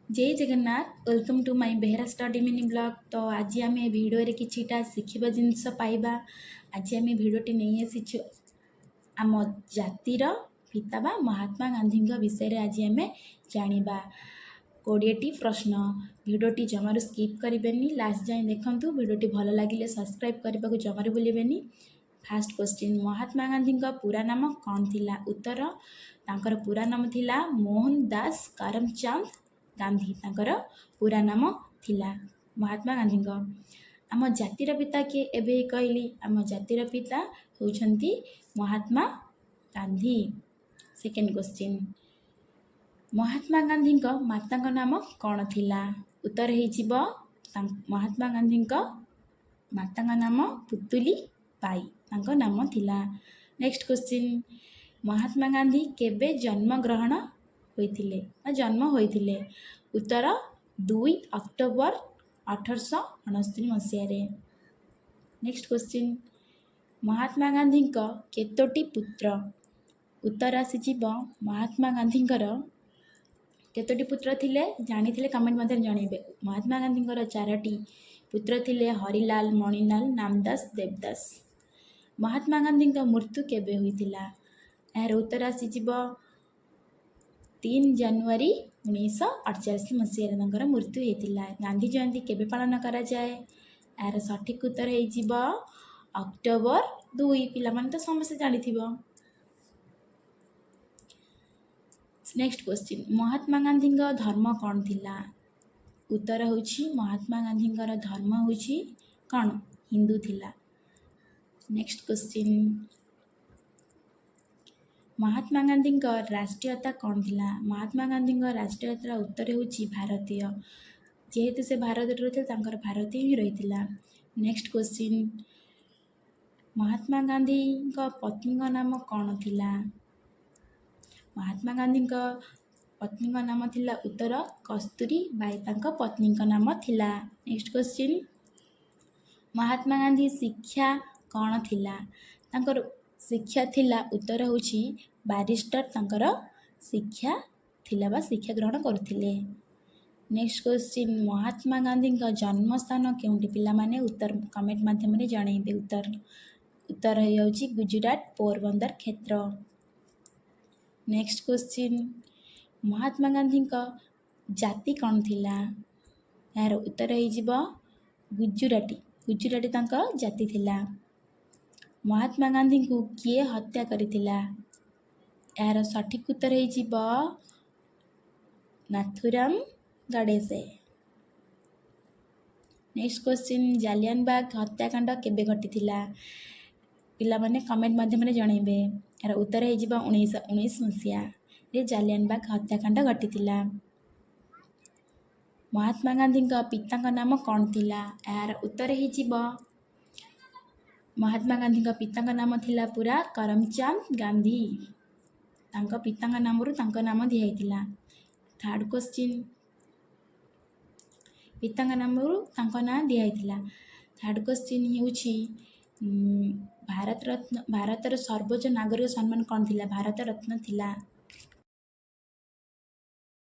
जय Jagannath welcome to my Behera study mini blog. तो आज आम भिडियो किछिटा शिखिबा जिनस पाइबा। आज आम भिडियोटी नहीं आसीछु आम जातिर पिता बा महात्मा गांधी विषय रे आज आम जानिबा 20टी प्रश्न। भिडियोटी जमारू स्किप करेंगे, लास्ट जाए देखंतु। भिडियोटी भल लगे सब्सक्राइब करने को जमारू भूलें। फास्ट क्वेश्चन, महात्मा गांधी पूरा नाम कौन थिला? उत्तर, तांकर पूरा नाम थिला मोहन दास करमचंद गांधी। तांकर पूरा नाम थिला महात्मा गांधी। आम जातिर पिता किए एबे कहली? आम जातिर पिता होउछंती महात्मा गांधी। सेकेंड क्वेश्चन, महात्मा गांधी माता नाम कौन थिला? उत्तर हो महात्मा गांधी माता नाम पुतुली बाई तांको नाम थिला। नेक्स्ट क्वेश्चन, महात्मा गांधी केबे जन्म ग्रहण होइथिले बा जन्म होइथिले? उत्तर, 2 अक्टोबर 1869 मसीह। नेक्स्ट क्वेश्चन, महात्मा गांधी केतोटी पुत्र? उत्तर आसीजिब महात्मा गांधी केतोटी पुत्र थिले जानिथिले कमेंट मध्य जनइबे। महात्मा गांधी 4टी पुत्र थिले, हरिलाल, मणिलाल, नामदास, देवदास। महात्मा गांधी मृत्यु केबे होइथिला? यार उत्तर आसीजिब 3 जनवरी 1948 मसीह मृत्यु होता। गांधी जयंती केबे पालन करा जाए? यार सठिक उत्तर हो अक्टोबर 2। पिला माने तो समस्त जानी थिबो। नेक्स्ट क्वेश्चन, महात्मा गांधी धर्म कौन थिला? उत्तर होछि महात्मा गांधी धर्म होछि कौन? हिंदू थिला। नेक्स्ट क्वेश्चन, महात्मा गांधी राष्ट्रीयता कौन थिला? महात्मा गांधी राष्ट्रीयता उत्तर होछि भारतीय। जेहेतु से भारत रही भारतीय ही रही। नेक्स्ट क्वेश्चन, महात्मा गांधी पत्नी नाम कौन थिला? महात्मा गांधी पत्नी नाम थिला उत्तर कस्तूरी बाई तांका पत्नी नाम थिला। नेक्स्ट क्वेश्चन, महात्मा गांधी शिक्षा कौन थिला? तांकर शिक्षा थिला उत्तर होछि बारिस्टर तांकर शिक्षा थिला बा शिक्षा ग्रहण करथिले। नेक्स्ट क्वेश्चन, महात्मा गांधी जन्म स्थान केउंटी? पिला माने उत्तर कमेंट माध्यम रे जणाइबे। उत्तर होछि गुजरात पोरबंदर क्षेत्र। नेक्स्ट क्वेश्चन, महात्मा गांधी जाति कौन थिला? यार उत्तर हो गुजराती तांका जाति थिला। महात्मा गांधी को किए हत्या करिथिला? यार सठिक उत्तर हो नाथुराम गणेशे। नेक्स्ट क्वेश्चन, जालियानबाग हत्याकांड केबे घटिथिला? पिला माने कमेंट माध्यम रे जणाइबे। यार उत्तर हो 1919 मसीहा रे जालियानबाग हत्याकांड घटिथिला। महात्मा गांधी पिता नाम कौन थिला? यार उत्तर हो महात्मा गांधी पिता नाम थिला पूरा करमचंद गांधी। तांका पिता नाम नाम दिया। थर्ड क्वेश्चन, पिता नाम ना दिया। थर्ड क्वेश्चन होछि भारतर सर्वोच्च नागरिक सम्मान कौन थिला? भारत रत्न थिला।